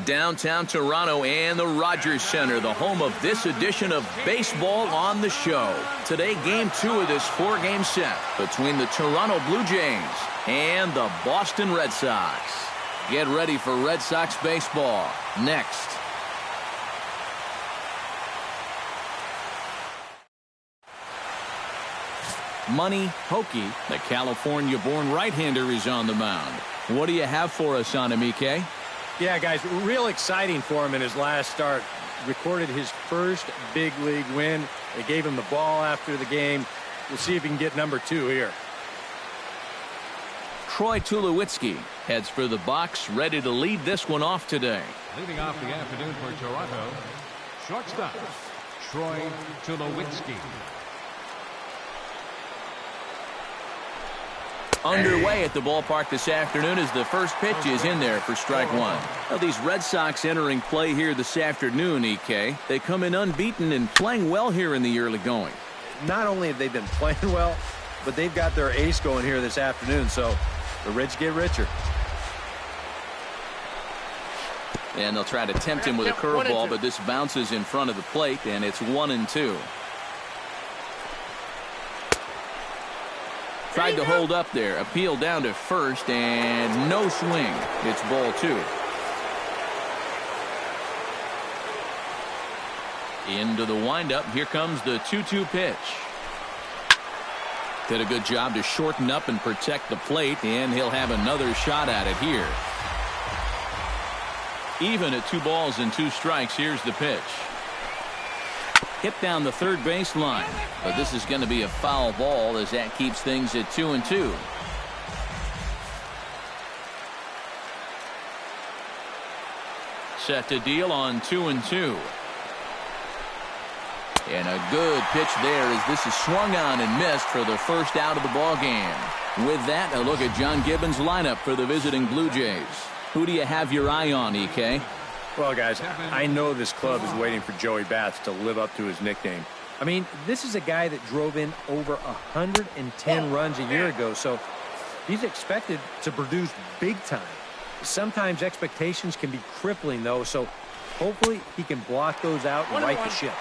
downtown Toronto and the Rogers Center, the home of this edition of Baseball on the Show. Today, Game 2 of this 4-game set between the Toronto Blue Jays and the Boston Red Sox. Get ready for Red Sox baseball next. Money Hokie, the California-born right-hander, is on the mound. What do you have for us on him, EK? Yeah, guys, real exciting for him in his last start. Recorded his first big league win. They gave him the ball after the game. We'll see if he can get number 2 here. Troy Tulowitzki heads for the box, ready to lead this one off today. Leading off the afternoon for Toronto, shortstop, Troy Tulowitzki. Underway at the ballpark this afternoon as the first pitch is in there for strike one. Now, these Red Sox entering play here this afternoon, EK. They come in unbeaten and playing well here in the early going. Not only have they been playing well, but they've got their ace going here this afternoon, so the rich get richer. And they'll try to tempt him with a curveball, but this bounces in front of the plate, and it's 1-2. Tried to hold up there. Appeal down to first, and no swing. It's ball 2. Into the windup. Here comes the 2-2 pitch. Did a good job to shorten up and protect the plate, and he'll have another shot at it here. Even at 2 balls and 2 strikes, here's the pitch. Hit down the third baseline, but this is going to be a foul ball as that keeps things at 2-2. Set to deal on 2-2. And a good pitch there as this is swung on and missed for the first out of the ball game. With that, a look at John Gibbons' lineup for the visiting Blue Jays. Who do you have your eye on, EK? Well, guys, I know this club is waiting for Joey Bats to live up to his nickname. I mean, this is a guy that drove in over 110 runs a year ago, so he's expected to produce big time. Sometimes expectations can be crippling, though, so hopefully he can block those out and right the ship.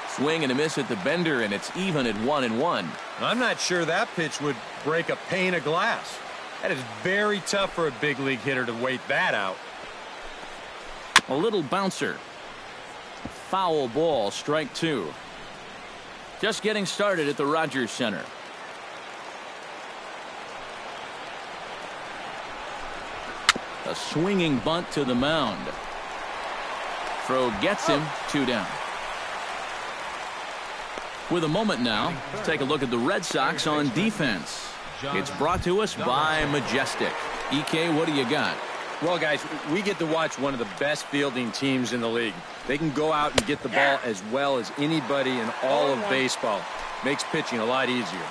Swing and a miss at the bender, and it's even at 1-1. I'm not sure that pitch would break a pane of glass. That is very tough for a big league hitter to wait that out. A little bouncer. Foul ball, strike 2. Just getting started at the Rogers Center. A swinging bunt to the mound. Throw gets him, 2 down. With a moment now, let's take a look at the Red Sox on defense. It's brought to us by Majestic. EK, what do you got? Well, guys, we get to watch one of the best fielding teams in the league. They can go out and get the ball as well as anybody in all of baseball. Makes pitching a lot easier.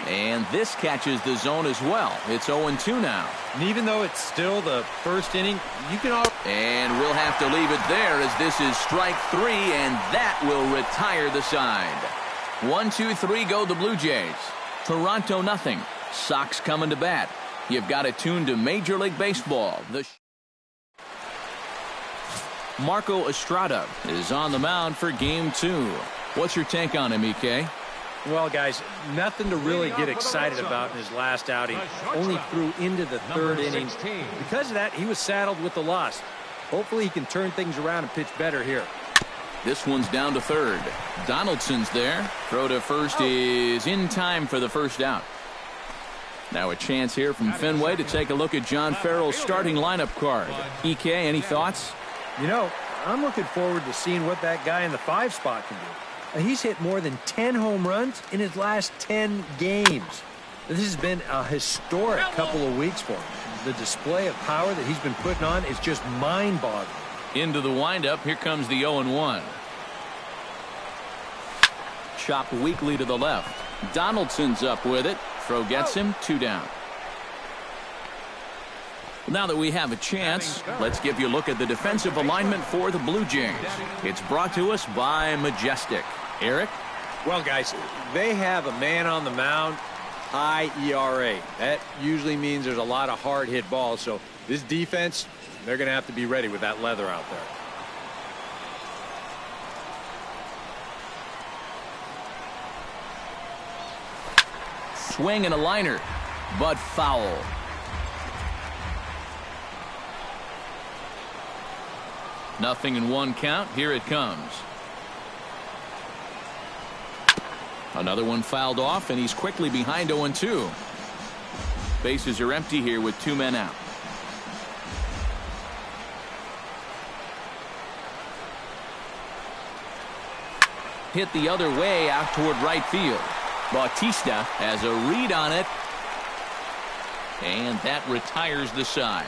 And this catches the zone as well. It's 0-2 now. And even though it's still the first inning, you can all... And we'll have to leave it there as this is strike 3, and that will retire the side. 1-2-3 go the Blue Jays. Toronto nothing. Sox coming to bat. You've got it tuned to Major League Baseball. Marco Estrada is on the mound for Game 2. What's your take on him, EK? Well, guys, nothing to really get excited about in his last outing. Only threw into the 3rd inning. Because of that, he was saddled with the loss. Hopefully he can turn things around and pitch better here. This one's down to 3rd. Donaldson's there. Throw to first is in time for the first out. Now a chance here from Fenway to take a look at John Farrell's starting lineup card. EK, any thoughts? You know, I'm looking forward to seeing what that guy in the 5 spot can do. He's hit more than 10 home runs in his last 10 games. This has been a historic couple of weeks for him. The display of power that he's been putting on is just mind-boggling. Into the windup, here comes the 0-1. Chopped weakly to the left. Donaldson's up with it. Throw gets him, 2 down. Now that we have a chance, let's give you a look at the defensive alignment for the Blue Jays. It's brought to us by Majestic. Eric? Well, guys, they have a man on the mound high ERA. That usually means there's a lot of hard hit balls. So this defense, they're going to have to be ready with that leather out there. Swing and a liner, but foul. Nothing in one count. Here it comes. Another one fouled off, and he's quickly behind 0-2. Bases are empty here with 2 men out. Hit the other way out toward right field. Bautista has a read on it, and that retires the side.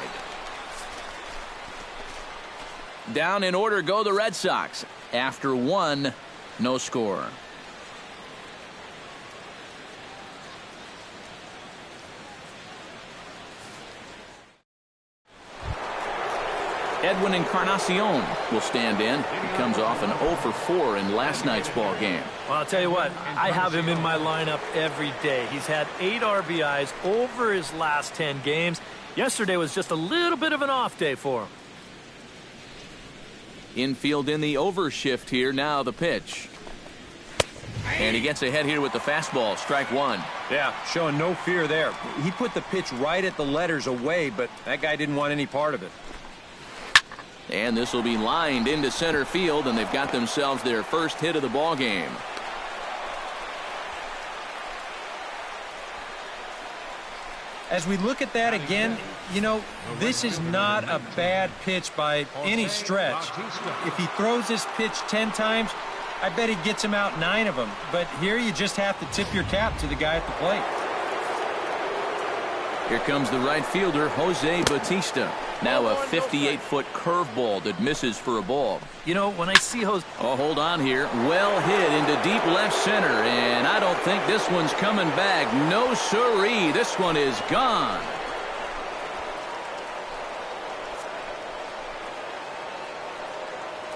Down in order go the Red Sox. After 1, no score. Edwin Encarnacion will stand in. He comes off an 0 for 4 in last night's ball game. Well, I'll tell you what, I have him in my lineup every day. He's had 8 RBIs over his last 10 games. Yesterday was just a little bit of an off day for him. Infield in the overshift here. Now the pitch. And he gets ahead here with the fastball. Strike 1. Yeah, showing no fear there. He put the pitch right at the letters away, but that guy didn't want any part of it. And this will be lined into center field, and they've got themselves their first hit of the ball game. As we look at that again, you know, this is not a bad pitch by any stretch. If he throws this pitch 10 times, I bet he gets him out 9 of them. But here you just have to tip your cap to the guy at the plate. Here comes the right fielder, Jose Bautista. Now a 58-foot curveball that misses for a ball. You know, when I see Jose... Oh, hold on here. Well hit into deep left center, and I don't think this one's coming back. No siree. This one is gone.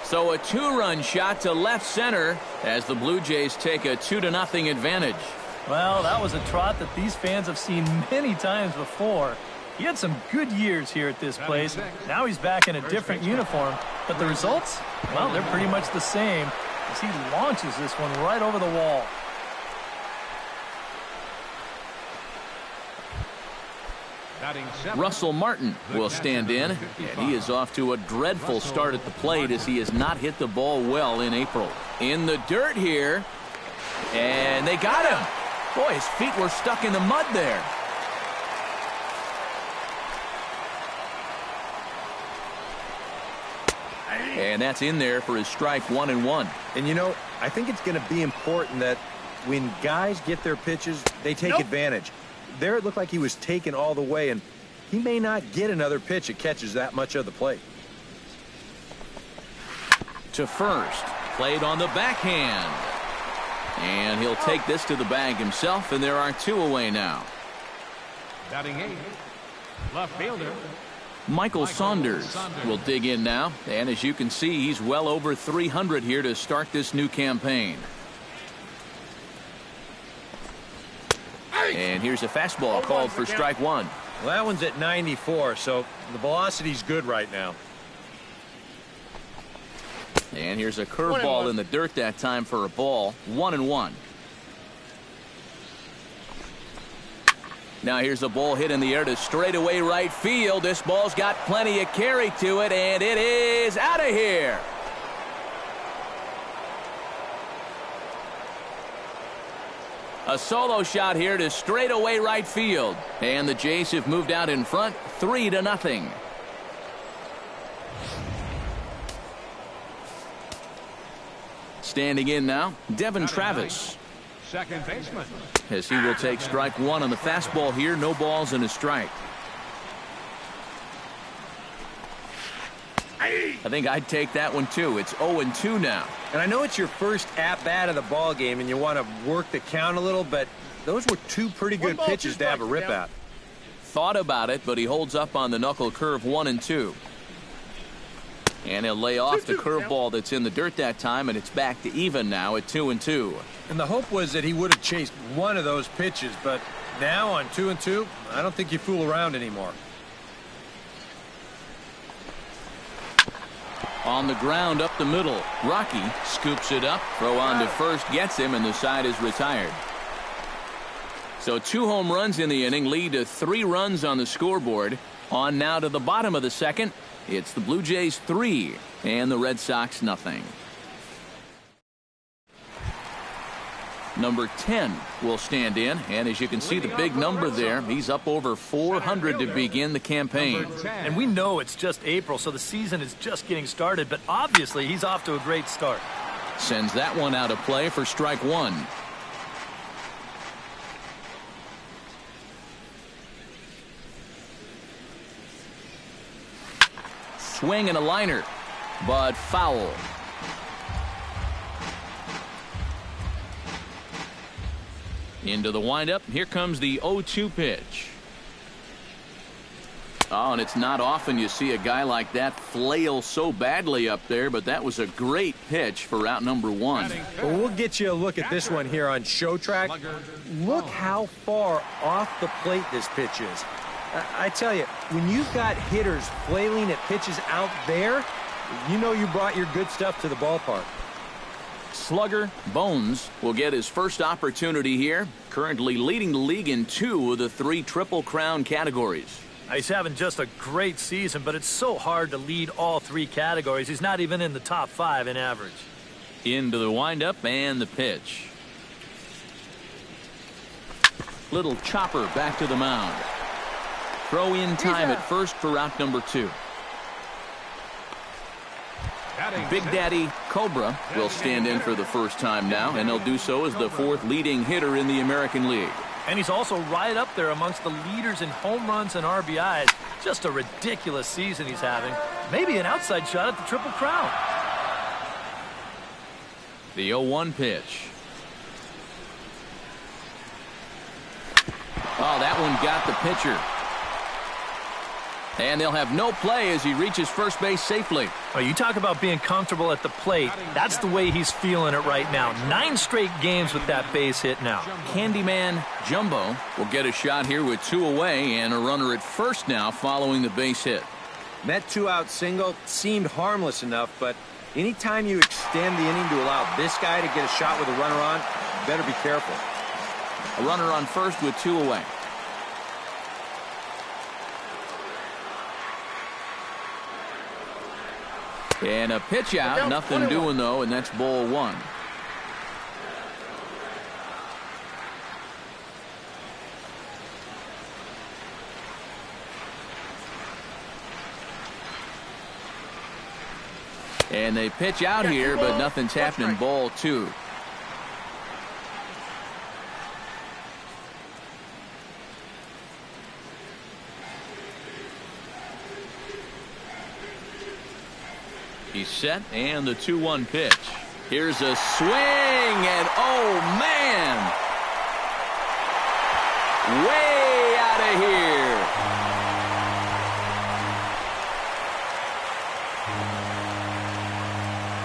So a 2-run shot to left center as the Blue Jays take a 2-0 advantage. Well, that was a trot that these fans have seen many times before. He had some good years here at this place. Now he's back in a different uniform. But the results, well, they're pretty much the same as he launches this one right over the wall. Russell Martin will stand in, and he is off to a dreadful start at the plate as he has not hit the ball well in April. In the dirt here, and they got him. Boy, his feet were stuck in the mud there. And that's in there for his strike 1-1. And, you know, I think it's going to be important that when guys get their pitches, they take advantage. There it looked like he was taken all the way, and he may not get another pitch that catches that much of the plate. To first, played on the backhand. And he'll take this to the bag himself, and there are 2 away now. Batting 8, left fielder Michael Saunders will dig in now, and as you can see, he's well over 300 here to start this new campaign. And here's a fastball called for strike 1. Well, that one's at 94, so the velocity's good right now. And here's a curveball in the dirt that time for a ball. 1-1. Now here's a ball hit in the air to straightaway right field. This ball's got plenty of carry to it, and it is out of here. A solo shot here to straightaway right field. And the Jays have moved out in front 3-0. Standing in now, Devin Travis. second baseman. As he will take strike 1 on the fastball here. No balls and a strike. I think I'd take that one too. It's 0-2 now. And I know it's your first at-bat of the ball game and you want to work the count a little, but those were 2 pretty good pitches to have a rip at. Thought about it, but he holds up on the knuckle curve 1-2. And he'll lay off the curveball that's in the dirt that time, and it's back to even now at 2-2. And the hope was that he would have chased one of those pitches, but Now on 2-2, I don't think you fool around anymore. On the ground up the middle. Rocky scoops it up. Throw on to first gets him, and the side is retired. So 2 home runs in the inning lead to 3 runs on the scoreboard. On now to the bottom of the second. It's the Blue Jays 3 and the Red Sox nothing. Number 10 will stand in, and as you can see the big number there, he's up over 400 to begin the campaign. And we know it's just April, so the season is just getting started, but obviously he's off to a great start. Sends that one out of play for strike 1. Swing and a liner, but foul. Into the windup. Here comes the 0-2 pitch. Oh, and it's not often you see a guy like that flail so badly up there, but that was a great pitch for route number 1. Well, we'll get you a look at this one here on Show Track. Look how far off the plate this pitch is. I tell you, when you've got hitters flailing at pitches out there, you know you brought your good stuff to the ballpark. Slugger Bones will get his first opportunity here, currently leading the league in 2 of the 3 Triple Crown categories. He's having just a great season, but it's so hard to lead all 3 categories. He's not even in the top 5 in average. Into the windup and the pitch. Little chopper back to the mound. Throw in time at first for route number 2. Big Daddy Cobra will stand in for the first time now, and he'll do so as the 4th leading hitter in the American League. And he's also right up there amongst the leaders in home runs and RBIs. Just a ridiculous season he's having. Maybe an outside shot at the Triple Crown. The 0-1 pitch. Oh, that one got the pitcher. And they'll have no play as he reaches first base safely. Oh, you talk about being comfortable at the plate. That's the way he's feeling it right now. 9 straight games with that base hit now. Candyman Jumbo will get a shot here with 2 away and a runner at first now following the base hit. That 2-out single seemed harmless enough, but anytime you extend the inning to allow this guy to get a shot with a runner on, you better be careful. A runner on first with 2 away. And a pitch out, nothing doing though, and that's ball 1. And they pitch out here, but nothing's happening. Ball 2. He's set, and the 2-1 pitch. Here's a swing, and oh man! Way out of here!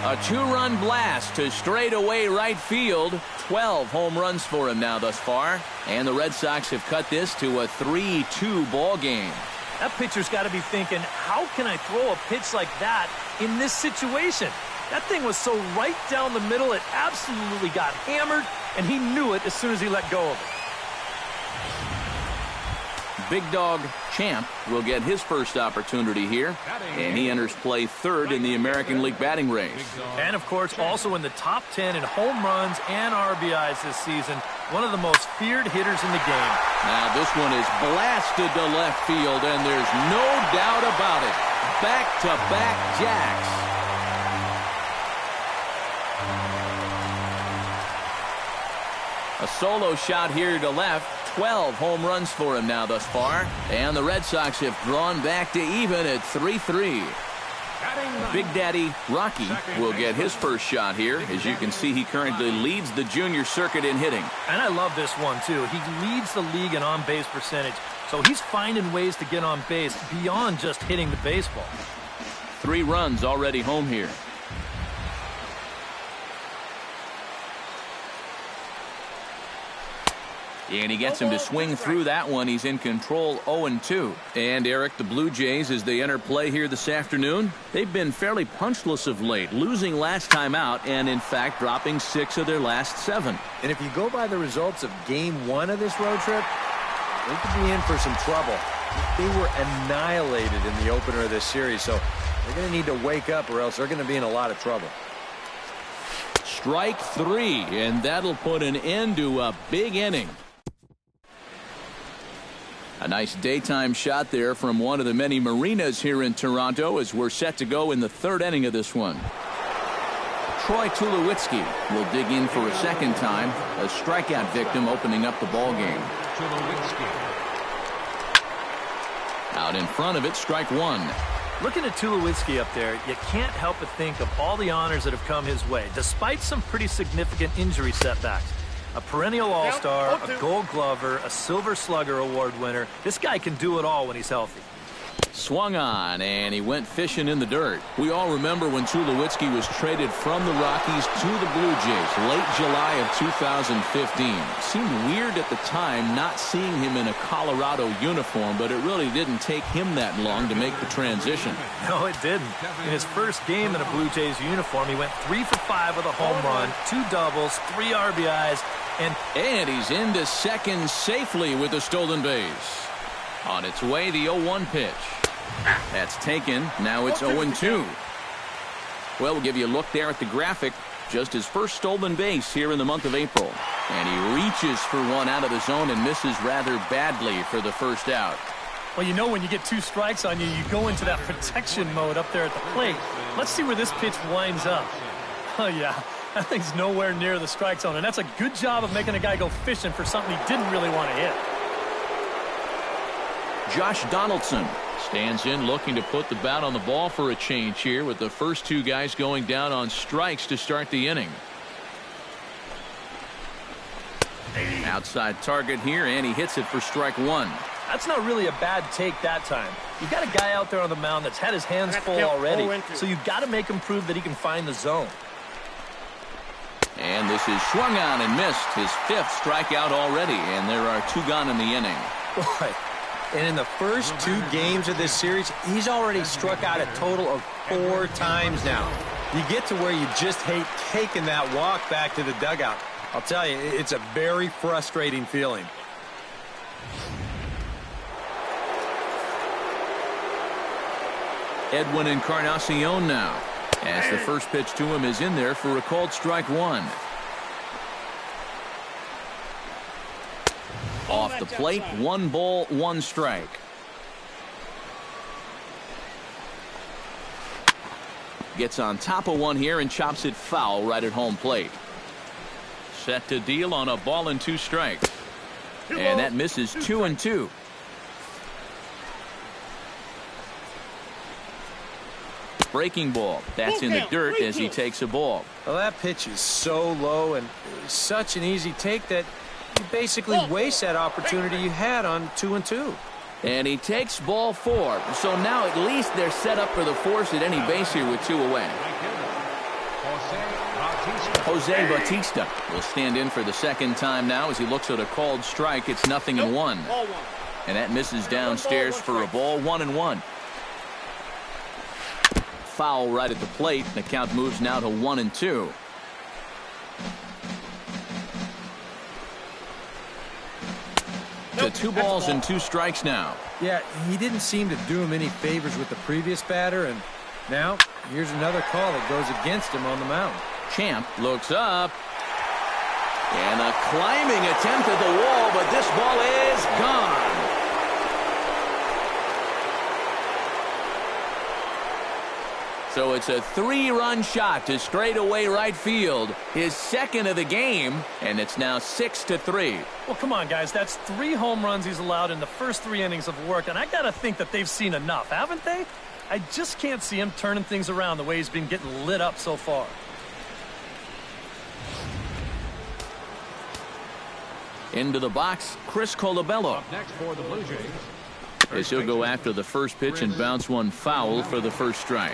A 2-run blast to straightaway right field. 12 home runs for him now thus far, and the Red Sox have cut this to a 3-2 ball game. That pitcher's got to be thinking, how can I throw a pitch like that in this situation? That thing was so right down the middle, it absolutely got hammered, and he knew it as soon as he let go of it. Big Dog Champ will get his first opportunity here, and he enters play 3rd in the American League batting race. And, of course, also in the top 10 in home runs and RBIs this season. One of the most feared hitters in the game. Now this one is blasted to left field, and there's no doubt about it. Back-to-back jacks. A solo shot here to left. 12 home runs for him now thus far. And the Red Sox have drawn back to even at 3-3. Big Daddy Rocky will get his first shot here. As you can see, he currently leads the junior circuit in hitting. And I love this one, too. He leads the league in on-base percentage. So he's finding ways to get on base beyond just hitting the baseball. 3 runs already home here. And he gets him to swing through that one. He's in control 0-2. And Eric, the Blue Jays, as they enter play here this afternoon, they've been fairly punchless of late, losing last time out and, in fact, dropping 6 of their last 7. And if you go by the results of Game 1 of this road trip, they could be in for some trouble. They were annihilated in the opener of this series, so they're going to need to wake up or else they're going to be in a lot of trouble. Strike 3, and that'll put an end to a big inning. A nice daytime shot there from one of the many marinas here in Toronto as we're set to go in the 3rd inning of this one. Troy Tulowitzki will dig in for a second time, a strikeout victim opening up the ball game. Out in front of it, strike 1. Looking at Tulowitzki up there, you can't help but think of all the honors that have come his way, despite some pretty significant injury setbacks. A perennial all-star, a gold glover, a silver slugger award winner. This guy can do it all when he's healthy. Swung on, and he went fishing in the dirt. We all remember when Tulowitzki was traded from the Rockies to the Blue Jays late July of 2015. Seemed weird at the time not seeing him in a Colorado uniform, but it really didn't take him that long to make the transition. No, it didn't. In his first game in a Blue Jays uniform, he went 3 for 5 with a home run, 2 doubles, 3 RBIs, and he's into second safely with a stolen base. On its way, the 0-1 pitch. That's taken. Now it's 0-2. Well, we'll give you a look there at the graphic. Just his first stolen base here in the month of April. And he reaches for one out of the zone and misses rather badly for the first out. Well, you know when you get 2 strikes on you, you go into that protection mode up there at the plate. Let's see where this pitch winds up. Oh, yeah. That thing's nowhere near the strike zone. And that's a good job of making a guy go fishing for something he didn't really want to hit. Josh Donaldson stands in looking to put the bat on the ball for a change here with the first 2 guys going down on strikes to start the inning. Outside target here, and he hits it for strike 1. That's not really a bad take that time. You've got a guy out there on the mound that's had his hands full already, so you've got to make him prove that he can find the zone. And this is swung on and missed, his 5th strikeout already, and there are 2 gone in the inning. Boy. And in the first 2 games of this series, he's already struck out a total of 4 times now. You get to where you just hate taking that walk back to the dugout. I'll tell you, it's a very frustrating feeling. Edwin Encarnacion now, as the first pitch to him is in there for a called strike 1. Off the plate, 1 ball, 1 strike. Gets on top of one here and chops it foul right at home plate. Set to deal on a ball and 2 strikes. And that misses 2-2. Breaking ball. That's in the dirt as he takes a ball. Well, that pitch is so low and such an easy take that you basically waste that opportunity you had on 2-2. And he takes ball 4. So now at least they're set up for the force at any base here with 2 away. Jose Bautista will stand in for the second time now as he looks at a called strike. It's 0-1. And that misses downstairs for a ball, 1-1. Foul right at the plate. The count moves now to 1-2. To 2 balls and 2 strikes now. Yeah, he didn't seem to do him any favors with the previous batter, and now here's another call that goes against him on the mound. Champ looks up. And a climbing attempt at the wall, but this ball is gone. So it's a 3-run shot to straightaway right field, his 2nd of the game, and it's now 6-3. Well, come on, guys. That's 3 home runs he's allowed in the first 3 innings of work, and I got to think that they've seen enough, haven't they? I just can't see him turning things around the way he's been getting lit up so far. Into the box, Chris Colabello. Up next for the Blue Jays. As he'll go after the first pitch and bounce one foul for the first strike.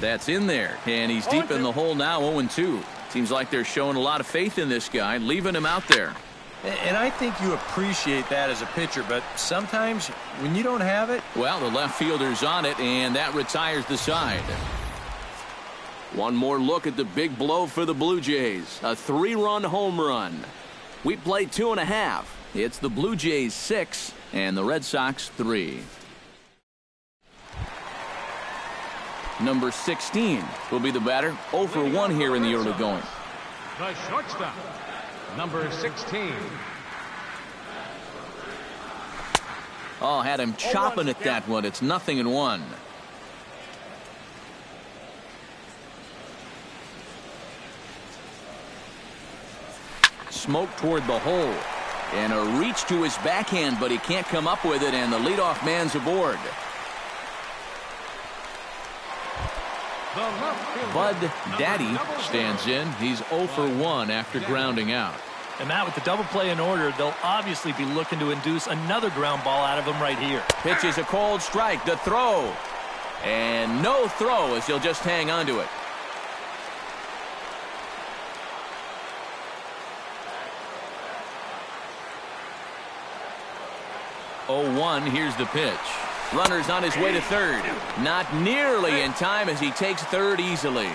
That's in there, and he's deep in the hole now, 0-2. Seems like they're showing a lot of faith in this guy, leaving him out there. And I think you appreciate that as a pitcher, but sometimes when you don't have it. Well, the left fielder's on it, and that retires the side. One more look at the big blow for the Blue Jays. A 3-run home run. We played 2.5. It's the Blue Jays 6 and the Red Sox 3. Number 16 will be the batter. 0 for 1 here in the early going. The shortstop, number 16. Oh, had him chopping at that one. It's 0-1. Smoke toward the hole. And a reach to his backhand, but he can't come up with it, and the leadoff man's aboard. Bud Daddy stands in. He's 0 for 1 after grounding out. And Matt, with the double play in order, they'll obviously be looking to induce another ground ball out of him right here. Pitch is a cold strike. The throw. And no throw as he'll just hang on to it. Here's the pitch. Runner's on his way to third. Not nearly in time as he takes third easily.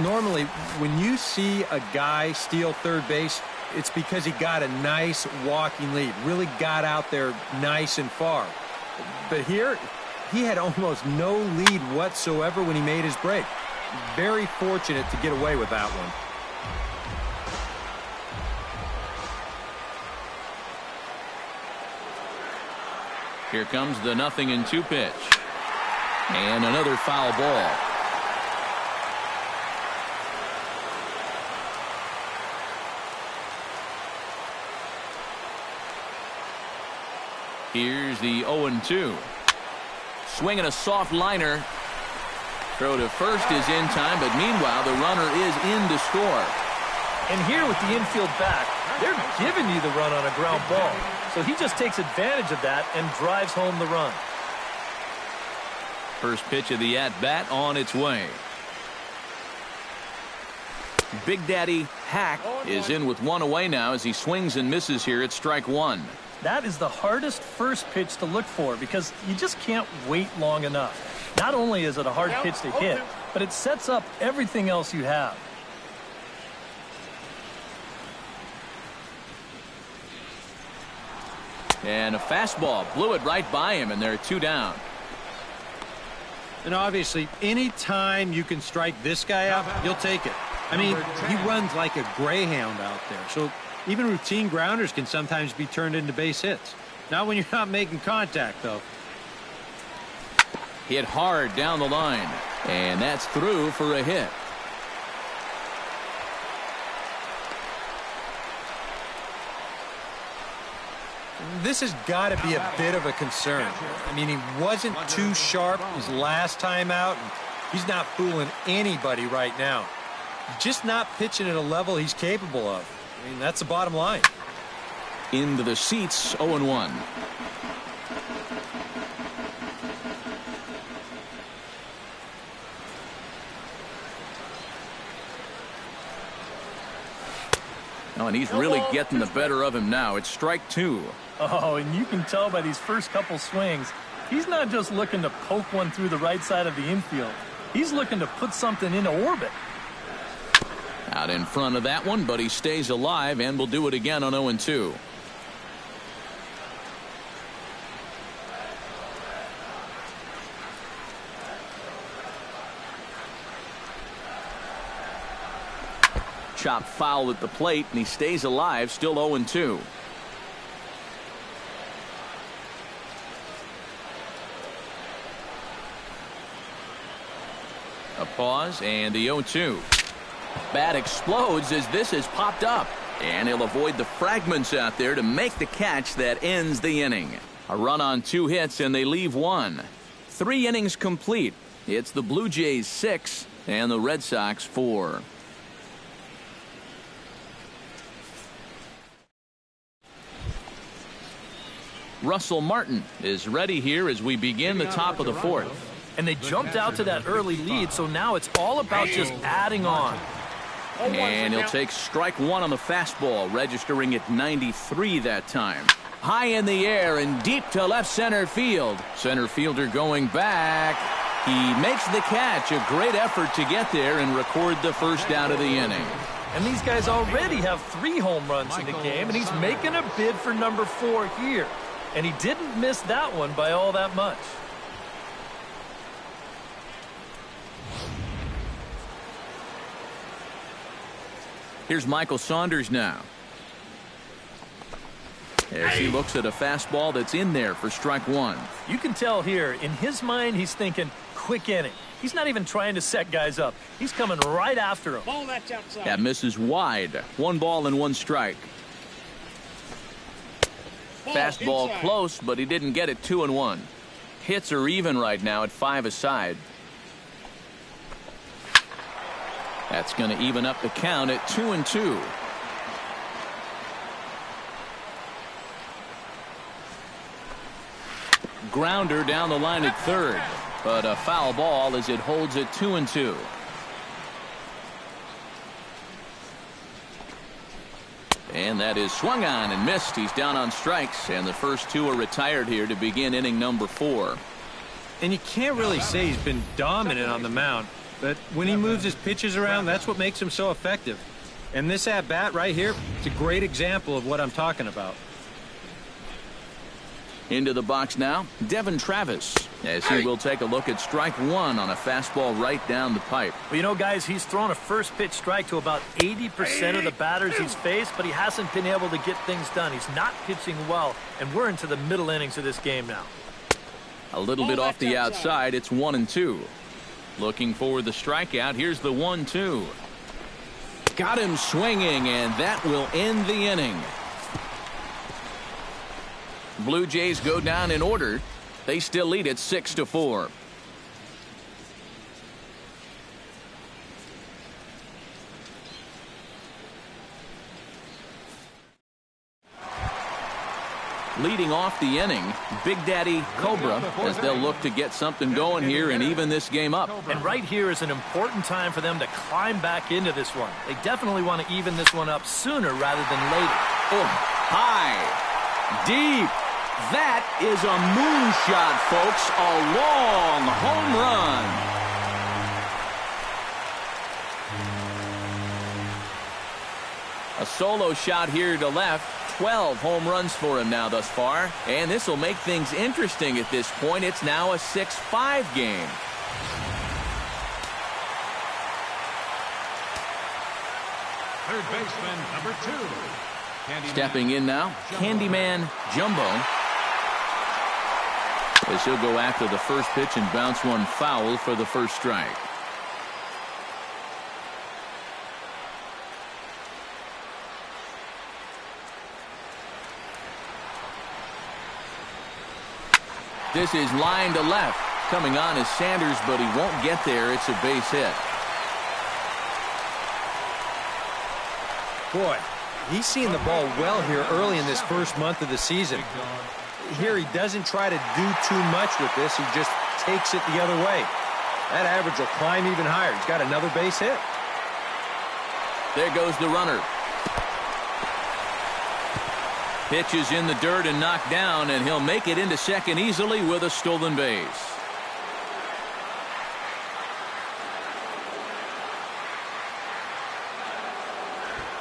Normally, when you see a guy steal third base, it's because he got a nice walking lead. Really got out there nice and far. But here, he had almost no lead whatsoever when he made his break. Very fortunate to get away with that one. Here comes the 0-2 pitch. And another foul ball. Here's the 0-2. Swinging a soft liner. Throw to first is in time, but meanwhile the runner is in to score. And here with the infield back, they're giving you the run on a ground ball. So he just takes advantage of that and drives home the run. First pitch of the at-bat on its way. Big Daddy Hack is in with one away now as he swings and misses here at strike one. That is the hardest first pitch to look for because you just can't wait long enough. Not only is it a hard pitch to hit, but it sets up everything else you have. And a fastball blew it right by him, and they're 2 down. And obviously, any time you can strike this guy out, you'll take it. I mean, he runs like a greyhound out there. So even routine grounders can sometimes be turned into base hits. Not when you're not making contact, though. Hit hard down the line, and that's through for a hit. This has got to be a bit of a concern. I mean, he wasn't too sharp his last time out, and he's not fooling anybody right now. He's just not pitching at a level he's capable of. I mean, that's the bottom line. Into the seats, 0-1. Oh, and he's really getting the better of him now. It's strike 2. Oh, and you can tell by these first couple swings, he's not just looking to poke one through the right side of the infield. He's looking to put something into orbit. Out in front of that one, but he stays alive and will do it again on 0-2. Chop foul at the plate, and he stays alive, still 0-2. A pause, and the 0-2. Bat explodes as this has popped up, and he'll avoid the fragments out there to make the catch that ends the inning. A run on 2 hits, and they leave 1. 3 innings complete. It's the Blue Jays 6 and the Red Sox 4. Russell Martin is ready here as we begin the top of the 4th. And they jumped out to that early lead, so now it's all about just adding on. And he'll take strike one on the fastball, registering at 93 that time. High in the air and deep to left center field. Center fielder going back. He makes the catch. A great effort to get there and record the first out of the inning. And these guys already have 3 home runs in the game, and he's making a bid for number 4 here. And he didn't miss that one by all that much. Here's Michael Saunders now. As he looks at a fastball that's in there for strike one. You can tell here, in his mind, he's thinking, quick inning. He's not even trying to set guys up. He's coming right after him. Ball that's outside. That misses wide. 1 ball and 1 strike. Fastball inside. Close, but he didn't get it. 2-1. Hits are even right now at 5 aside. That's going to even up the count at 2-2. Grounder down the line at third, but a foul ball as it holds at 2-2. And that is swung on and missed. He's down on strikes, and the first 2 are retired here to begin inning number 4. And you can't really say he's been dominant on the mound, but when he moves his pitches around, that's what makes him so effective. And this at-bat right here, it's a great example of what I'm talking about. Into the box now, Devin Travis, as he will take a look at strike one on a fastball right down the pipe. Well, you know, guys, he's thrown a first pitch strike to about 80% of the batters he's faced, but he hasn't been able to get things done. He's not pitching well, and we're into the middle innings of this game now. A little bit off the outside, it's 1-2. Looking for the strikeout. Here's the 1-2. Got him swinging, and that will end the inning. Blue Jays go down in order. They still lead at 6-4. Leading off the inning, Big Daddy Cobra, as they'll look to get something going here and even this game up. And right here is an important time for them to climb back into this one. They definitely want to even this one up sooner rather than later. Oh, high, deep. That is a moonshot, folks. A long home run. A solo shot here to left. 12 home runs for him now thus far. And this will make things interesting at this point. It's now a 6-5 game. Third baseman, number 2. Stepping in now, Candyman Jumbo. As he'll go after the first pitch and bounce one foul for the first strike. This is line to left. Coming on is Sanders, but he won't get there. It's a base hit. Boy, he's seeing the ball well here early in this first month of the season. Here he doesn't try to do too much with this. He just takes it the other way. That average will climb even higher. He's got another base hit. There goes the runner. Pitch is in the dirt and knocked down, and he'll make it into second easily with a stolen base.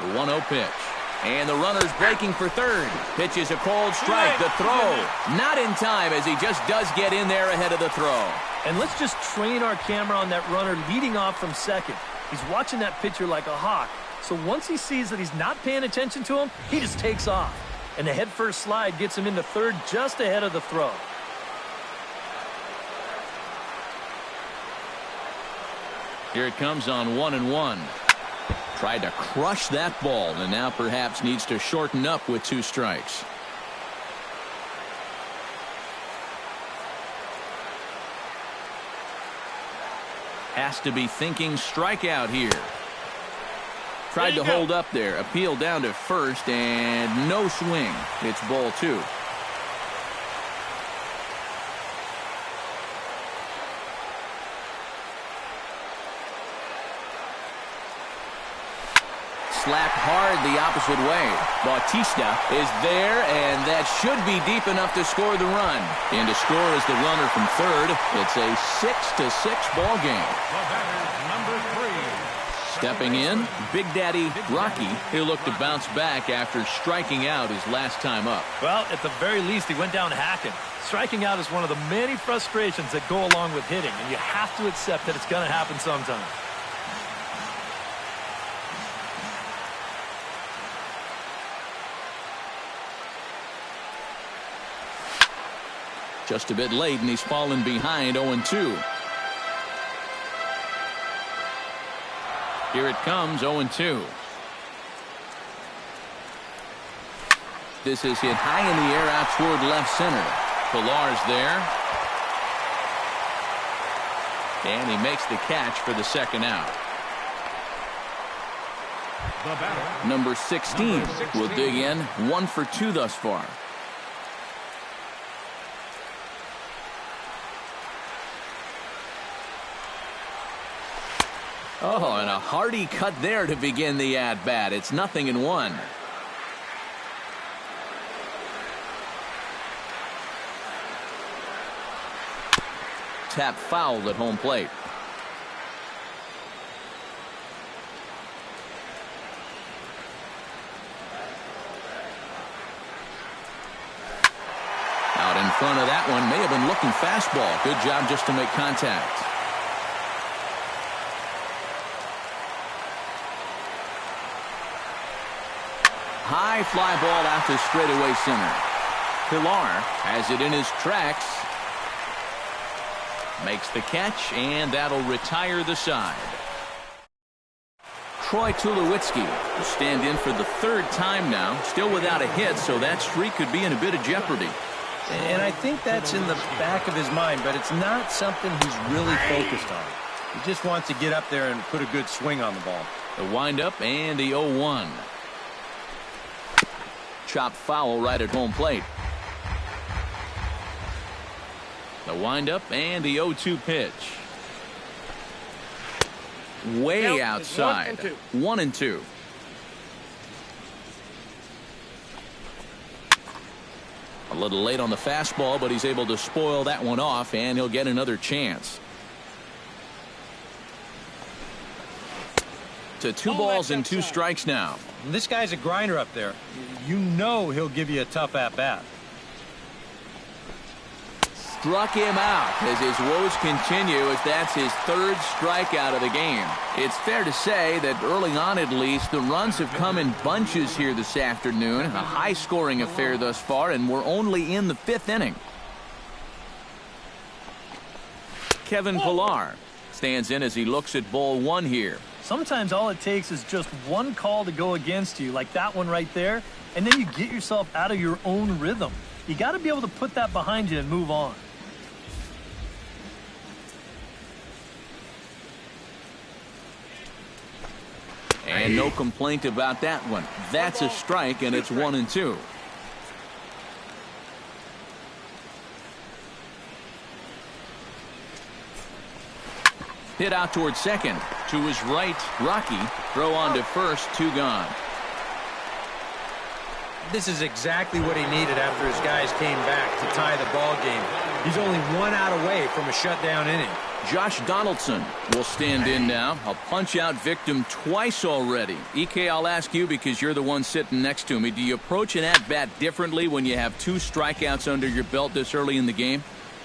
The 1-0 pitch. And the runner's breaking for third. Pitch is a cold strike. The throw not in time, as he just does get in there ahead of the throw. And let's just train our camera on that runner leading off from second. He's watching that pitcher like a hawk. So once he sees that he's not paying attention to him, he just takes off. And the head-first slide gets him into third just ahead of the throw. Here it comes on 1-1. Tried to crush that ball, and now perhaps needs to shorten up with 2 strikes. Has to be thinking strikeout here. Tried to hold up there. Appeal down to first, and no swing. It's ball 2. slapped hard the opposite way. Bautista is there, and that should be deep enough to score the run. And to score is the runner from third. It's a 6-6 ball game. The batter, number 3. Stepping in, Big Daddy Rocky. He'll look to bounce back after striking out his last time up. Well, at the very least, he went down hacking. Striking out is one of the many frustrations that go along with hitting, and you have to accept that it's going to happen sometime. Just a bit late, and he's fallen behind 0-2. Here it comes, 0-2. This is hit high in the air out toward left center. Pilar's there. And he makes the catch for the second out. The batter, Number 16 will dig in, 1 for 2 thus far. Oh, and a hearty cut there to begin the at-bat. It's 0-1. Tap fouled at home plate. Out in front of that one, may have been looking fastball. Good job just to make contact. High fly ball out to straightaway center. Pilar has it in his tracks. Makes the catch, and that'll retire the side. Troy Tulowitzki will stand in for the third time now. Still without a hit, so that streak could be in a bit of jeopardy. And I think that's in the back of his mind, but it's not something he's really focused on. He just wants to get up there and put a good swing on the ball. The windup and the 0-1. Chopped foul right at home plate. The windup and the 0-2 pitch. Way outside. 1-2. A little late on the fastball, but he's able to spoil that one off, and he'll get another chance. To 2 balls and 2 strikes now. And this guy's a grinder up there. You know he'll give you a tough at-bat. Struck him out as his woes continue, as that's his 3rd strikeout of the game. It's fair to say that early on, at least, the runs have come in bunches here this afternoon. A high-scoring affair thus far, and we're only in the 5th inning. Kevin Pilar stands in as he looks at ball 1 here. Sometimes all it takes is just one call to go against you, like that one right there, and then you get yourself out of your own rhythm. You got to be able to put that behind you and move on. And no complaint about that one. That's a strike, and it's 1-2. Hit out towards second. To his right, Rocky. Throw on to first, 2 gone. This is exactly what he needed after his guys came back to tie the ball game. He's only 1 out away from a shutdown inning. Josh Donaldson will stand in now. A punch-out victim twice already. EK, I'll ask you because you're the one sitting next to me. Do you approach an at-bat differently when you have 2 strikeouts under your belt this early in the game?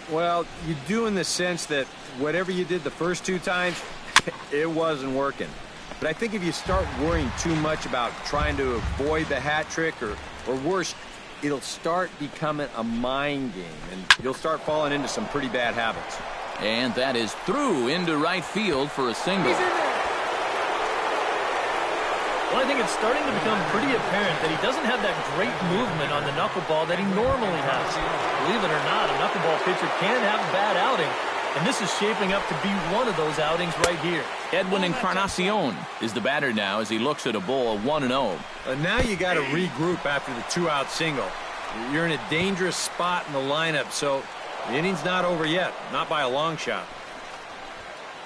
Well, you do in the sense that whatever you did the first 2 times, it wasn't working. But I think if you start worrying too much about trying to avoid the hat trick or worse, it'll start becoming a mind game, and you'll start falling into some pretty bad habits. And that is through into right field for a single. Well, I think it's starting to become pretty apparent that he doesn't have that great movement on the knuckleball that he normally has. Believe it or not, a knuckleball pitcher can have a bad outing, and this is shaping up to be one of those outings right here. Edwin Encarnacion is the batter now as he looks at a ball 1-0. Now you got to regroup after the 2-out single. You're in a dangerous spot in the lineup, so the inning's not over yet, not by a long shot.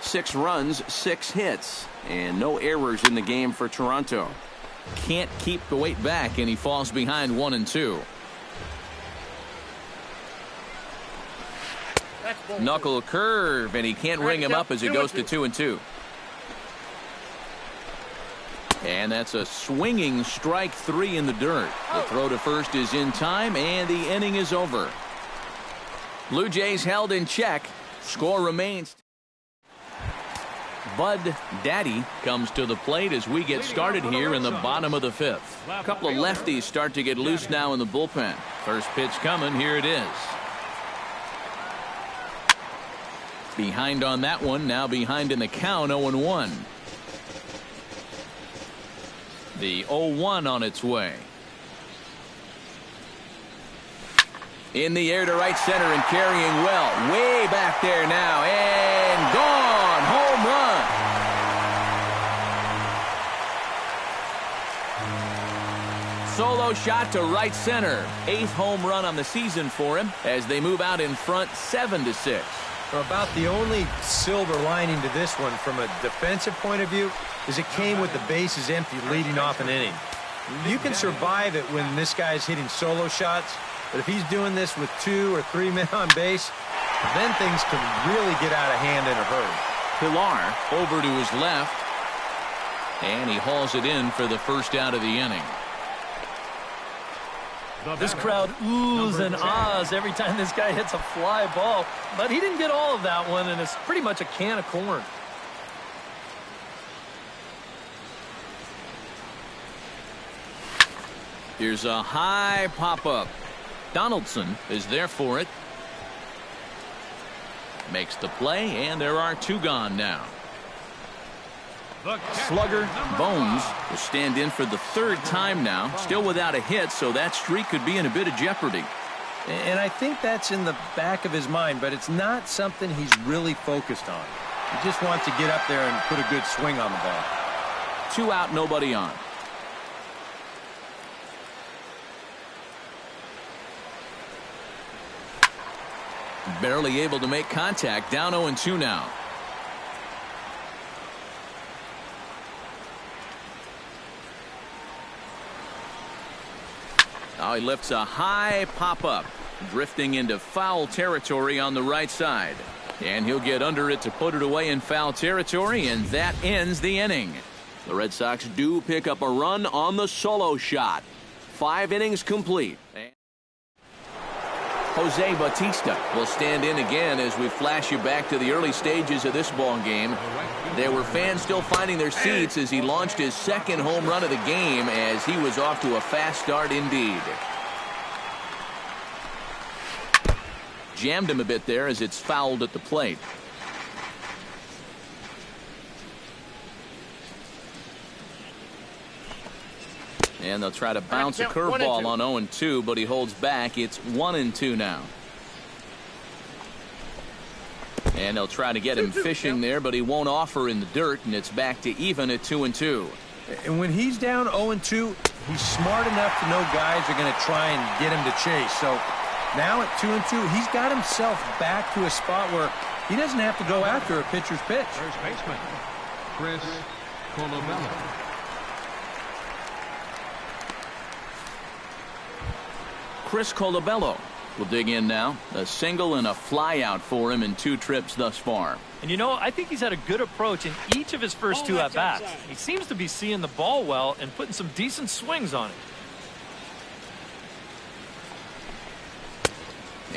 6 runs, 6 hits, and no errors in the game for Toronto. can't keep the weight back, and he falls behind 1-2. Knuckle curve, and he can't ring him up as it goes to 2-2. And that's a swinging strike 3 in the dirt. The throw to first is in time, and the inning is over. Blue Jays held in check. Score remains. Bud Daddy comes to the plate as we get started here in the bottom of the 5th. A couple of lefties start to get loose now in the bullpen. First pitch coming. Here it is. Behind on that one. Now behind in the count. 0-1. The 0-1 on its way. In the air to right center and carrying well. Way back there now. And gone. Home run. Solo shot to right center. 8th home run on the season for him as they move out in front 7-6. About the only silver lining to this one from a defensive point of view is it came with the bases empty leading off an inning. You can survive it when this guy's hitting solo shots, but if he's doing this with 2 or 3 men on base, then things can really get out of hand in a hurry. Pilar over to his left, and he hauls it in for the first out of the inning. This crowd oohs and ahs every time this guy hits a fly ball, but he didn't get all of that one, and it's pretty much a can of corn. Here's a high pop-up. Donaldson is there for it. Makes the play, and there are 2 gone now. Slugger Bones will stand in for the 3rd time now, still without a hit, so that streak could be in a bit of jeopardy. And I think that's in the back of his mind, but it's not something he's really focused on. He just wants to get up there and put a good swing on the ball. 2 out, nobody on. Barely able to make contact, down 0-2 now. Now he lifts a high pop-up, drifting into foul territory on the right side. And he'll get under it to put it away in foul territory, and that ends the inning. The Red Sox do pick up a run on the solo shot. 5 innings complete. Jose Bautista will stand in again as we flash you back to the early stages of this ball game. There were fans still finding their seats as he launched his 2nd home run of the game as he was off to a fast start indeed. Jammed him a bit there as it's fouled at the plate. And they'll try to bounce a curveball on 0-2, but he holds back. It's 1-2 now. And they'll try to get him fishing there, but he won't offer in the dirt, and it's back to even at 2-2. And when he's down 0-2, he's smart enough to know guys are going to try and get him to chase. So now at 2-2, he's got himself back to a spot where he doesn't have to go after a pitcher's pitch. First baseman, Chris Colabello. Chris Colabello will dig in now. A single and a fly out for him in 2 trips thus far. And you know, I think he's had a good approach in each of his first 2 at-bats. He seems to be seeing the ball well and putting some decent swings on it.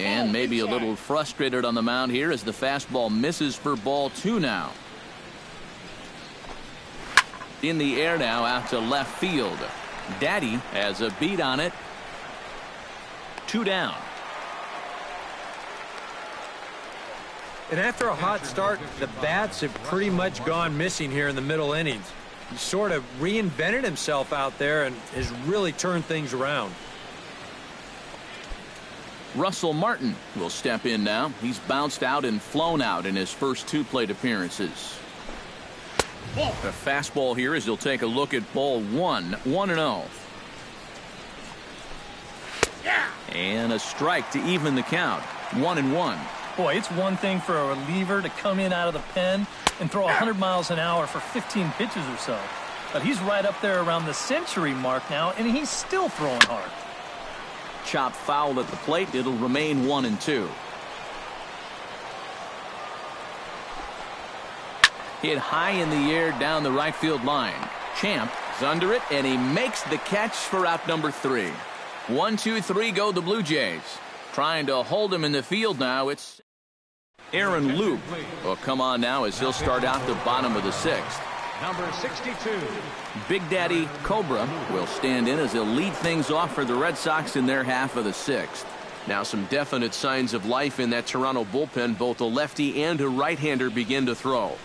And maybe a little frustrated on the mound here as the fastball misses for ball 2 now. In the air now out to left field. Daddy has a beat on it. 2 down. And after a hot start, the bats have pretty much gone missing here in the middle innings. He sort of reinvented himself out there and has really turned things around. Russell Martin will step in now. He's bounced out and flown out in his first 2 plate appearances. A fastball here as he'll take a look at ball 1. 1-0. And a strike to even the count. 1-1. Boy, it's one thing for a reliever to come in out of the pen and throw 100 miles an hour for 15 pitches or so. but he's right up there around the century mark now, and he's still throwing hard. Chop foul at the plate. It'll remain 1-2. Hit high in the air down the right field line. Champ is under it, and he makes the catch for out number 3. 1, 2, 3 go the Blue Jays. Trying to hold him in the field now. It's Aaron Luke will come on now as he'll start out the bottom of the 6th. Number 62. Big Daddy Cobra will stand in as he'll lead things off for the Red Sox in their half of the 6th. Now some definite signs of life in that Toronto bullpen. Both a lefty and a right-hander begin to throw.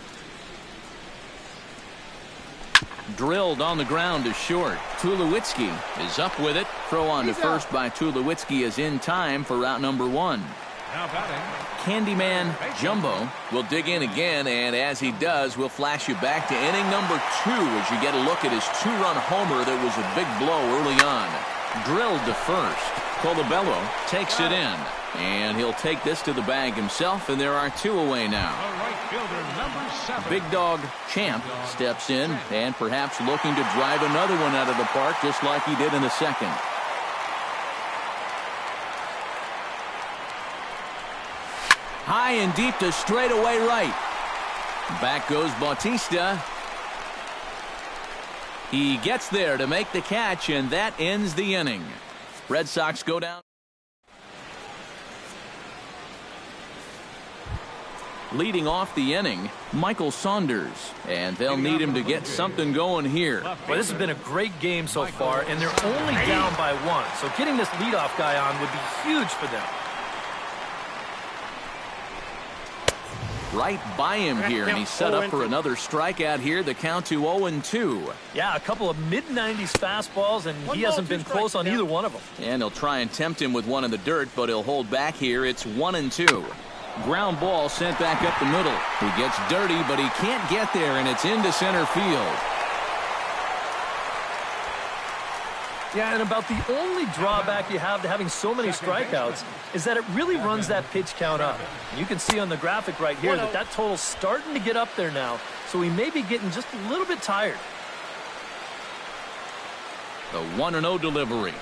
Drilled on the ground to short. Tulowitzki is up with it. Throw on to first by Tulowitzki is in time for out number 1. Now batting, Candyman Jumbo will dig in again, and as he does, we'll flash you back to inning number 2 as you get a look at his 2-run homer that was a big blow early on. Drilled to first. Colabello takes it in, and he'll take this to the bag himself, and there are 2 away now. the right fielder, number 7. Big Dog Champ steps in and perhaps looking to drive another one out of the park just like he did in the 2nd. High and deep to straightaway right. Back goes Bautista. He gets there to make the catch, and that ends the inning. Red Sox go down. Leading off the inning, Michael Saunders, and they'll need him to get something going here. Well, this has been a great game so far, and they're only down by 1. So getting this leadoff guy on would be huge for them. Right by him here, and he's set up for another strikeout here. The count to 0-2. Yeah, a couple of mid-90s fastballs, and he hasn't been close on either one of them. And he'll try and tempt him with one in the dirt, but he'll hold back here. It's 1-2. Ground ball sent back up the middle. He gets dirty, but he can't get there, and it's into center field. Yeah, and about the only drawback you have to having so many strikeouts is that it really runs that pitch count up. And you can see on the graphic right here that total's starting to get up there now, so he may be getting just a little bit tired. The 1-0 delivery.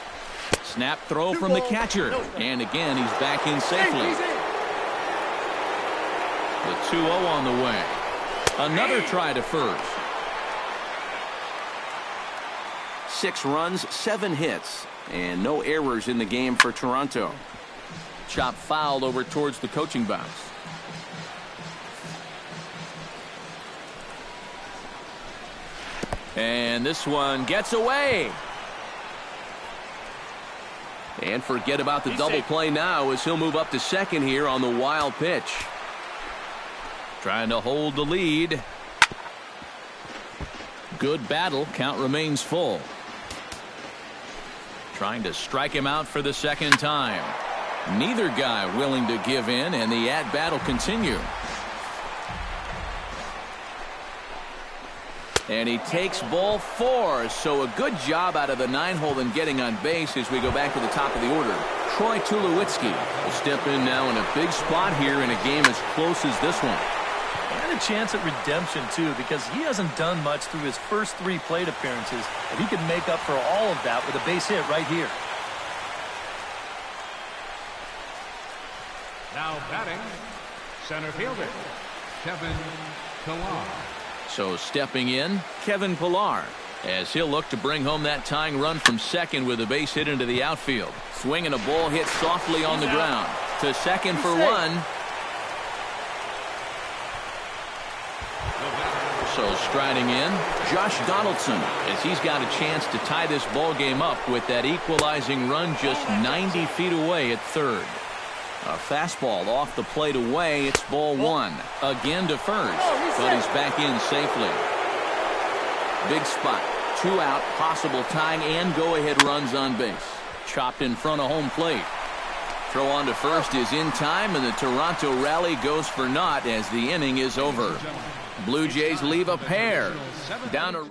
Snap throw from the catcher. And again, he's back in safely. The 2-0 on the way. Another try to first. 6 runs, 7 hits, and no errors in the game for Toronto. Chop fouled over towards the coaching box. And this one gets away. And forget about the double play now as he'll move up to second here on the wild pitch. Trying to hold the lead. Good battle. Count remains full. Trying to strike him out for the 2nd time. Neither guy willing to give in, and the at-bat will continue. And he takes ball 4, so a good job out of the 9-hole in getting on base as we go back to the top of the order. Troy Tulowitzki will step in now in a big spot here in a game as close as this one. And a chance at redemption, too, because he hasn't done much through his first 3 plate appearances. But he can make up for all of that with a base hit right here. Now batting, center fielder, Kevin Pillar. So stepping in, Kevin Pillar, as he'll look to bring home that tying run from second with a base hit into the outfield. Swinging a ball hit softly on the ground. To second for 1. So striding in, Josh Donaldson, as he's got a chance to tie this ball game up with that equalizing run just 90 feet away at third. A fastball off the plate away. It's ball 1. Again to first, but he's back in safely. Big spot. 2 out, possible tying and go-ahead runs on base. Chopped in front of home plate. Throw on to first is in time, and the Toronto rally goes for naught as the inning is over. Blue Jays leave a pair. Down to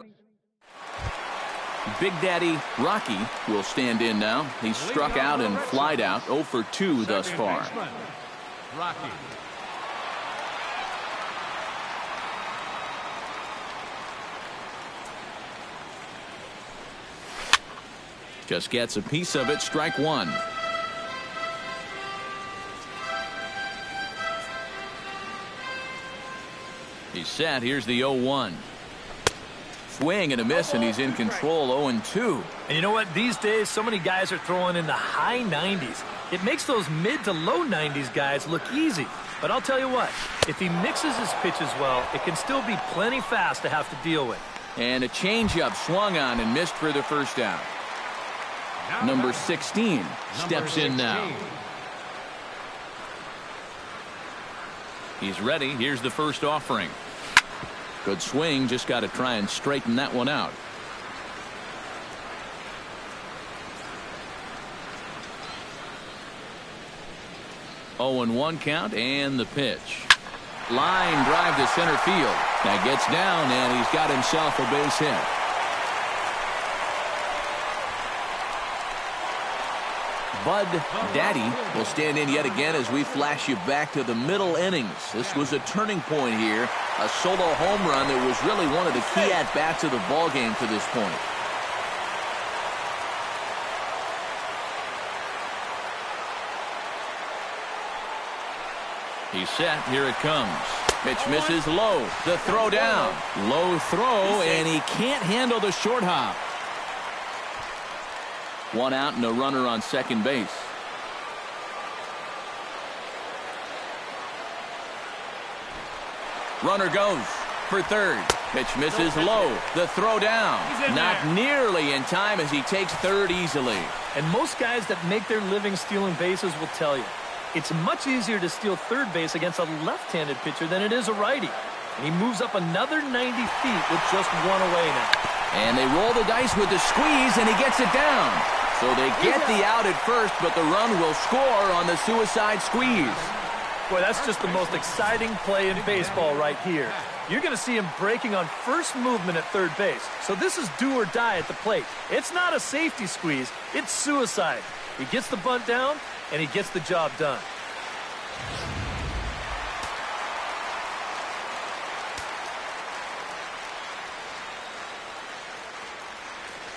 Big Daddy Rocky will stand in now. He's struck out and flied out 0 for 2 thus far. Rocky. Just gets a piece of it. Strike one. He's set. Here's the 0-1. Swing and a miss, and he's in control. 0-2. And you know what? These days, so many guys are throwing in the high 90s. It makes those mid to low 90s guys look easy. But I'll tell you what, if he mixes his pitches well, it can still be plenty fast to have to deal with. And a changeup swung on and missed for the first out. Number 16 steps in now. He's ready. Here's the first offering. Good swing. Just got to try and straighten that one out. Oh, and 1 count, and the pitch. Line drive to center field. That gets down, and he's got himself a base hit. Bud Daddy will stand in yet again as we flash you back to the middle innings. This was a turning point here. A solo home run that was really one of the key at-bats of the ballgame to this point. He's set. Here it comes. Pitch misses low. The throw down. Low throw, and he can't handle the short hop. 1 out and a runner on second base. Runner goes for third. Pitch misses low. The throw down. Not nearly in time as he takes third easily. And most guys that make their living stealing bases will tell you, it's much easier to steal third base against a left-handed pitcher than it is a righty. And he moves up another 90 feet with just 1 away now. And they roll the dice with the squeeze, and he gets it down. So they get the out at first, but the run will score on the suicide squeeze. Boy, that's just the most exciting play in baseball right here. You're going to see him breaking on first movement at third base. So this is do or die at the plate. It's not a safety squeeze. It's suicide. He gets the bunt down, and he gets the job done.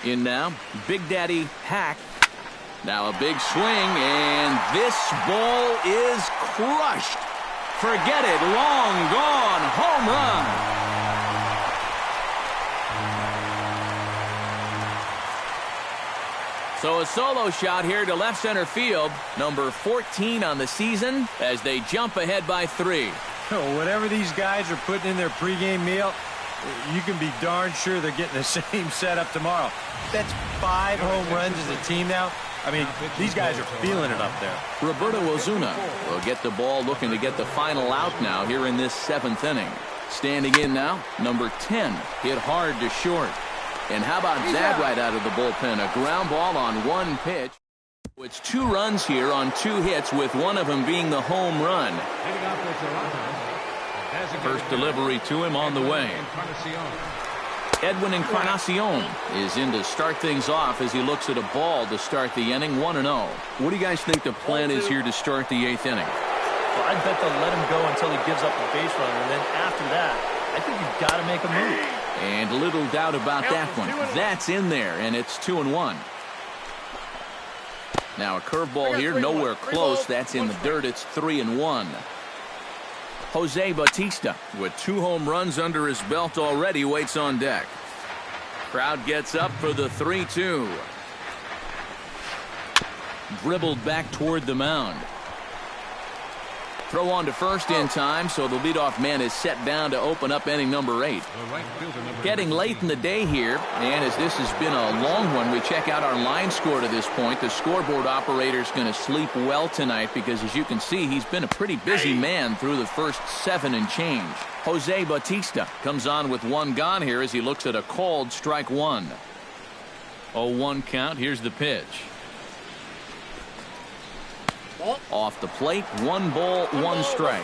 In now, Big Daddy Hack. Now a big swing, and this ball is crushed. Forget it. Long gone. Home run. So a solo shot here to left center field. Number 14 on the season as they jump ahead by 3. Whatever these guys are putting in their pregame meal, you can be darn sure they're getting the same setup tomorrow. That's 5 home runs as a team now. I mean, these guys are feeling it up there. Roberto Ozuna will get the ball, looking to get the final out now here in this 7th inning. Standing in now, number 10, hit hard to short. And how about that right out of the bullpen? A ground ball on 1 pitch. It's 2 runs here on 2 hits, with one of them being the home run. First delivery to him on the way. Edwin Encarnacion is in to start things off as he looks at a ball to start the inning. 1-0. What do you guys think the plan is here to start the 8th inning? Well, I bet they'll let him go until he gives up a base runner, and then after that, I think you've got to make a move. And little doubt about that one. That's in there, and it's 2-1. Now a curveball here, nowhere close. That's in the dirt. It's 3-1. Jose Bautista, with 2 home runs under his belt already, waits on deck. Crowd gets up for the 3-2. Dribbled back toward the mound. Throw on to first in time, so the leadoff man is set down to open up inning number 8. Getting late in the day here, and as this has been a long one, we check out our line score to this point. The scoreboard operator's going to sleep well tonight because, as you can see, he's been a pretty busy man through the first 7 and change. Jose Bautista comes on with 1 gone here as he looks at a called strike 1. 0-1 count. Here's the pitch. Off the plate, 1 ball, 1 strike.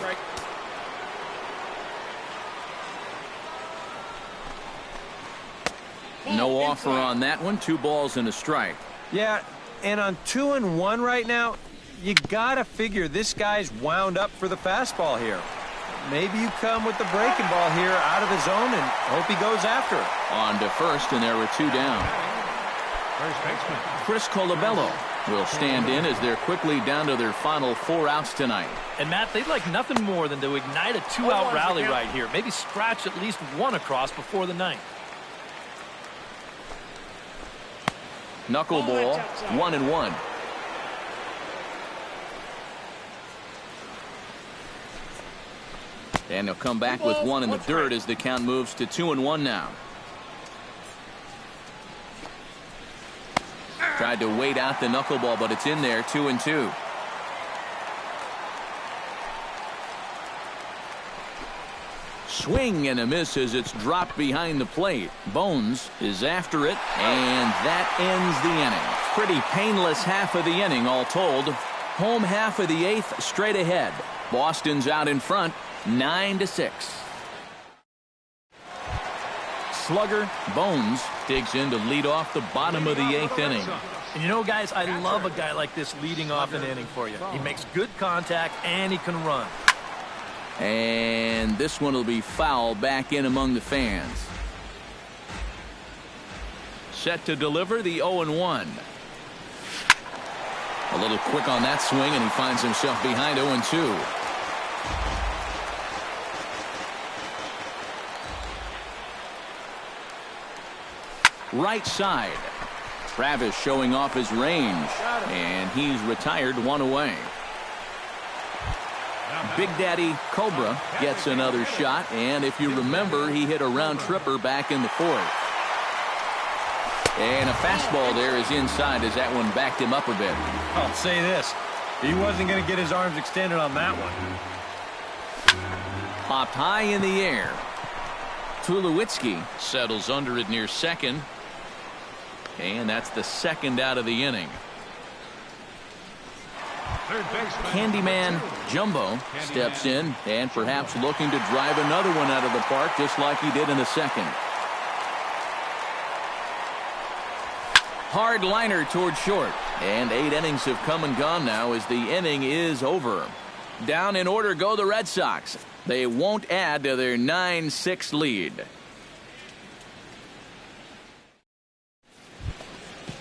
No offer on that one. 2 balls and a strike. Yeah, and on 2-1 right now, you gotta figure this guy's wound up for the fastball here. Maybe you come with the breaking ball here out of the zone and hope he goes after it. On to first, and there were 2 down. First baseman. Chris Colabello will stand in as they're quickly down to their final 4 outs tonight. And Matt, they'd like nothing more than to ignite a 2-out rally right here. Maybe scratch at least one across before the 9th. Knuckleball, 1-1. And they'll come back with 1 in the dirt as the count moves to 2-1 now. Tried to wait out the knuckleball, but it's in there, 2-2. Swing and a miss as it's dropped behind the plate. Bones is after it, and that ends the inning. Pretty painless half of the inning, all told. Home half of the 8th straight ahead. Boston's out in front, 9-6. Slugger Bones digs in to lead off the bottom of the 8th inning. And you know, guys, I love a guy like this leading off an inning for you. He makes good contact and he can run. And this one will be foul back in among the fans. Set to deliver the 0-1. A little quick on that swing, and he finds himself behind 0-2. Right side. Travis showing off his range, and he's retired 1 away. Big Daddy Cobra gets another shot, and if you remember, he hit a round tripper back in the 4th. And a fastball there is inside as that one backed him up a bit. I'll say this. He wasn't going to get his arms extended on that one. Popped high in the air. Tulowitzki settles under it near second. And that's the 2nd out of the inning. Candyman Jumbo steps in and perhaps looking to drive another one out of the park just like he did in the 2nd. Hard liner toward short. And 8 innings have come and gone now as the inning is over. Down in order go the Red Sox. They won't add to their 9-6 lead.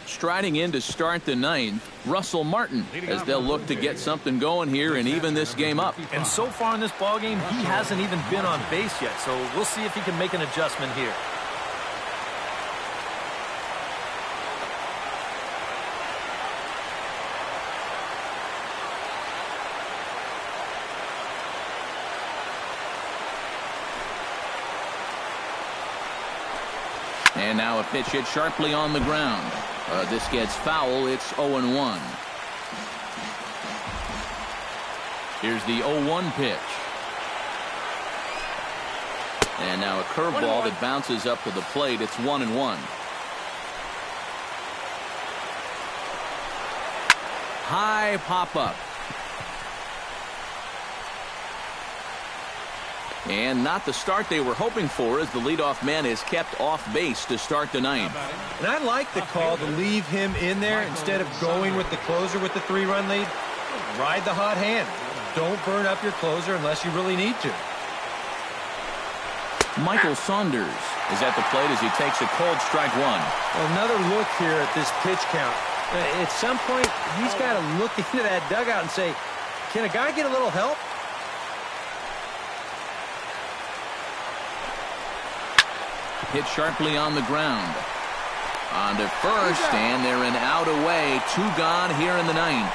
Striding in to start the 9th, Russell Martin, as they'll look to get something going here and even this game up. And so far in this ballgame, he hasn't even been on base yet, so we'll see if he can make an adjustment here. And now a pitch hit sharply on the ground. This gets foul. It's 0-1. Here's the 0-1 pitch. And now a curveball that bounces up to the plate. It's 1-1. High pop up. And not the start they were hoping for, as the leadoff man is kept off base to start the 9th. And I like the call to leave him in there instead of going with the closer with the 3-run lead. Ride the hot hand. Don't burn up your closer unless you really need to. Michael Saunders is at the plate as he takes a cold strike 1. Another look here at this pitch count. At some point, he's got to look into that dugout and say, can a guy get a little help? Hit sharply on the ground. On to first, and they're an out away. 2 gone here in the 9th.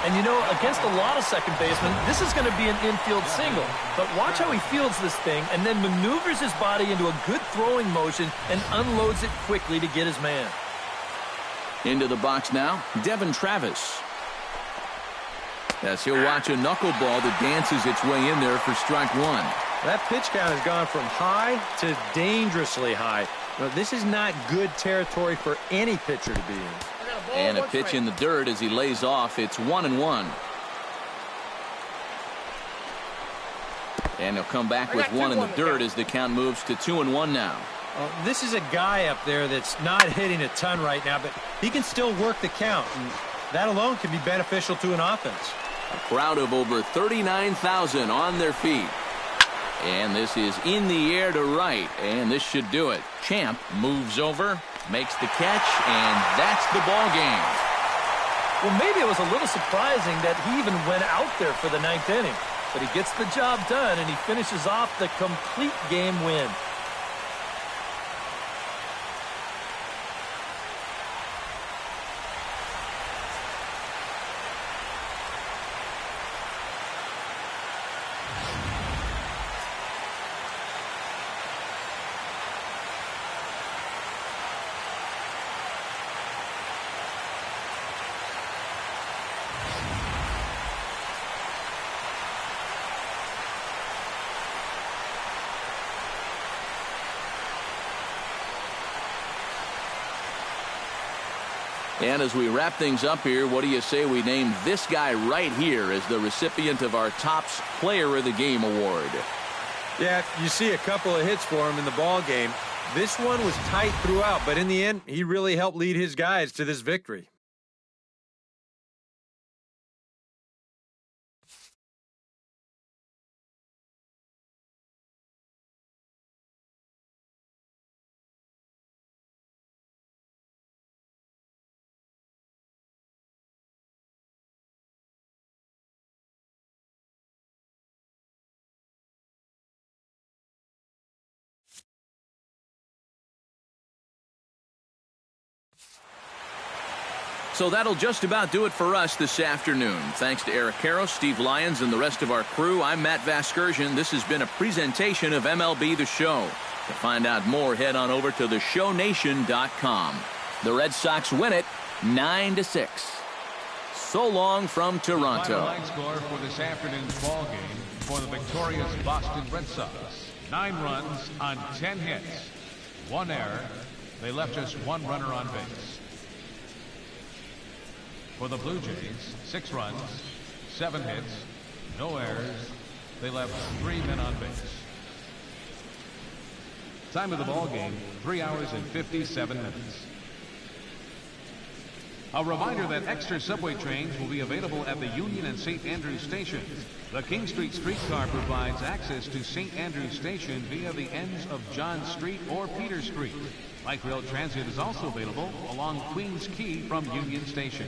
And you know, against a lot of second basemen, this is going to be an infield single. But watch how he fields this thing and then maneuvers his body into a good throwing motion and unloads it quickly to get his man. Into the box now, Devin Travis. As he'll watch a knuckleball that dances its way in there for strike 1. That pitch count has gone from high to dangerously high. Well, this is not good territory for any pitcher to be in. And a pitch in the dirt as he lays off. It's 1-1. And he'll come back with 1 in the dirt as the count moves to 2-1 now. This is a guy up there that's not hitting a ton right now, but he can still work the count. And that alone can be beneficial to an offense. A crowd of over 39,000 on their feet. And this is in the air to right, and this should do it. Champ moves over, makes the catch, and that's the ball game. Well, maybe it was a little surprising that he even went out there for the ninth inning. But he gets the job done, and he finishes off the complete game win. And as we wrap things up here, what do you say we name this guy right here as the recipient of our Topps Player of the Game award? Yeah, you see a couple of hits for him in the ball game. This one was tight throughout, but in the end, he really helped lead his guys to this victory. So that'll just about do it for us this afternoon. Thanks to Eric Karros, Steve Lyons, and the rest of our crew. I'm Matt Vasgersian. This has been a presentation of MLB The Show. To find out more, head on over to theshownation.com. The Red Sox win it 9-6. So long from Toronto. Final line score for this afternoon's ball game for the victorious Boston Red Sox. 9 runs on 10 hits. 1 error. They left just 1 runner on base. For the Blue Jays, 6 runs, 7 hits, no errors. They left 3 men on base. Time of the ball game, 3 hours and 57 minutes. A reminder that extra subway trains will be available at the Union and St. Andrews stations. The King Street streetcar provides access to St. Andrews Station via the ends of John Street or Peter Street. Light rail transit is also available along Queens Quay from Union Station.